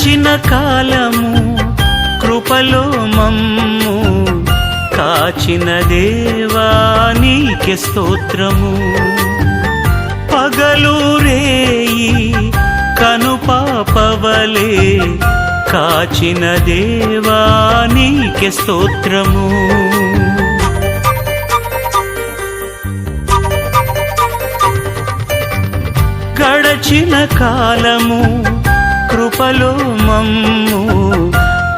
గడచిన కాలము కృపలో మమ్ము కాచిన దేవా నీకే స్తోత్రము. పగలు రేయి కనుపాపవలే కాచిన దేవా నీకే స్తోత్రము. గడచిన కాలము కృపలో మమ్ము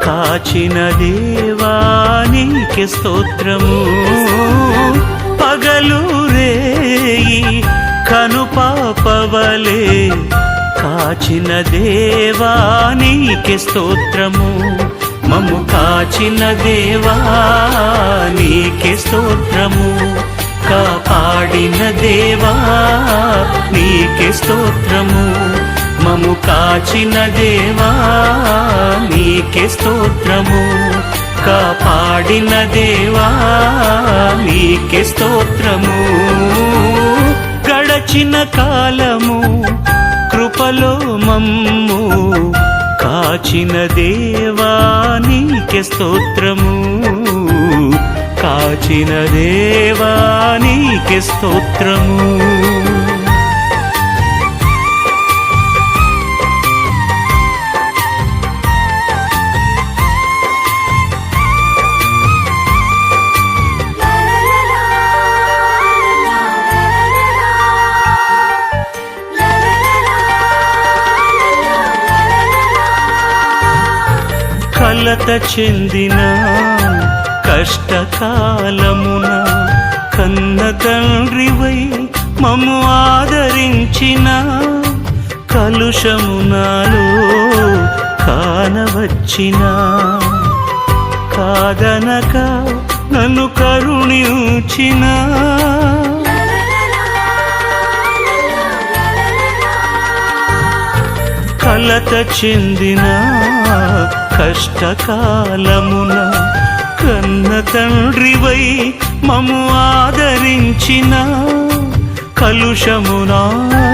కాచిన దేవా నీకే స్తోత్రము. పగలు రేయి కనుపాపవలే కాచిన దేవా నీకే స్తోత్రము. మమ్ము కాచిన దేవా నీకే స్తోత్రము. కాపాడిన దేవా నీకే స్తోత్రము. మమ్ము కాచిన దేవా నీకే స్తోత్రము. కాపాడిన దేవా నీకే స్తోత్రము. గడచిన కాలము కృపలో మమ్ము కాచిన దేవా నీకే స్తోత్రము. కాచిన దేవా నీకే స్తోత్రము. కలత చెందిన కష్టకాలమున కన్న తండ్రివై మమ్ము ఆదరించిన కలుషము నాలో కానవచ్చిన కాదనక నన్ను కరుణించిన కలత చెందిన కష్టకాలమున కన్న తండ్రివై మమ్ము ఆదరించిన కలుషము నాలో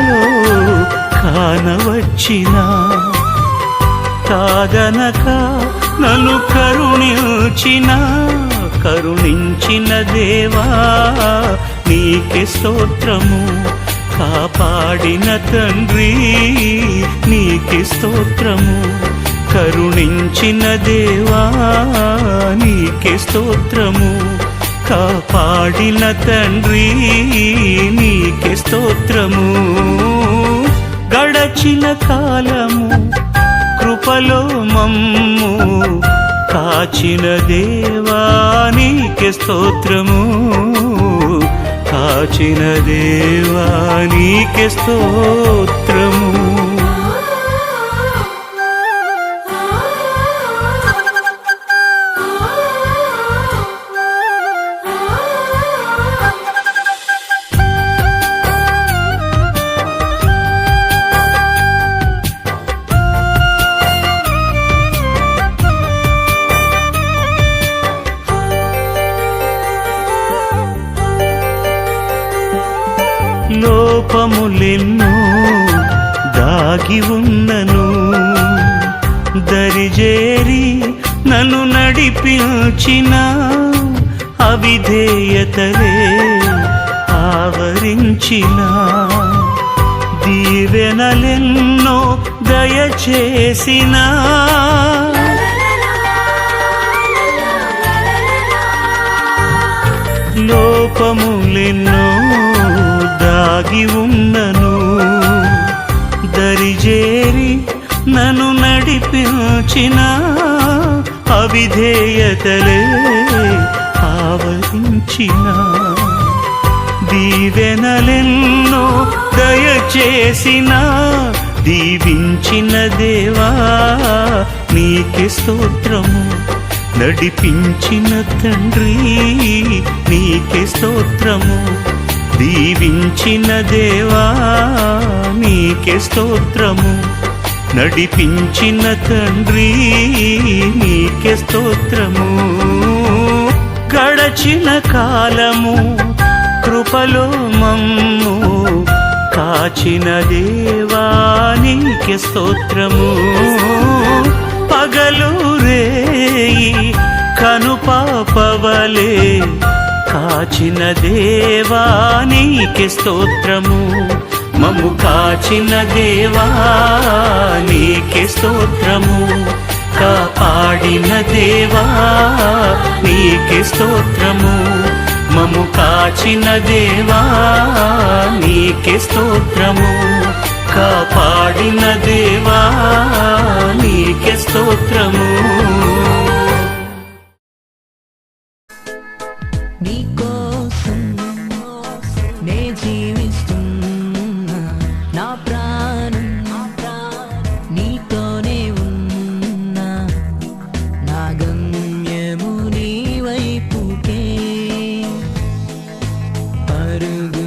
కానవచ్చిన కాదనక నన్ను కరుణించిన దేవా నీకే స్తోత్రము. కాపాడిన తండ్రి నీకే స్తోత్రము. కరుణించిన దేవా నీకే స్తోత్రము. కాపాడిన తండ్రి నీకే స్తోత్రము. గడచిన కాలము కృపలో మమ్ము కాచిన దేవా నీకే స్తోత్రము. కాచిన దేవా నీకే స్తోత్రము. లోపములెన్నో దాగి ఉన్నను దరిజేరి నన్ను నడిపించిన అవిధేయతలే ఆవరించిన దీవెనలెన్నో దయచేసిన లోపములెన్నో దాగి ఉన్నను దరిజేరి నన్ను నడిపించిన అవిధేయతలే ఆవరించిన దీవెనలెన్నో దయచేసిన దీవించిన దేవా నీకే స్తోత్రము. నడిపించిన తండ్రి నీకే స్తోత్రము. దీవించిన దేవా నీకే స్తోత్రము. నడిపించిన తండ్రి నీకే స్తోత్రము. గడచిన కాలము కృపలో మమ్ము కాచిన దేవా నీకే స్తోత్రము పగలు రేయి కనుపాపవలే కాచిన దేవా నీకే స్తోత్రము మమ్ము కాచిన దేవా నీకే స్తోత్రము కాపాడిన దేవా నీకే స్తోత్రము మమ్ము కాచిన దేవా నీకే స్తోత్రము కాపాడిన దేవా నీకే స్తోత్రము నీకోసం నే జీవిస్తున్నా నా ప్రాణం నీతోనే ఉన్నా నా గమ్యము నీ వైపుకే పరుగు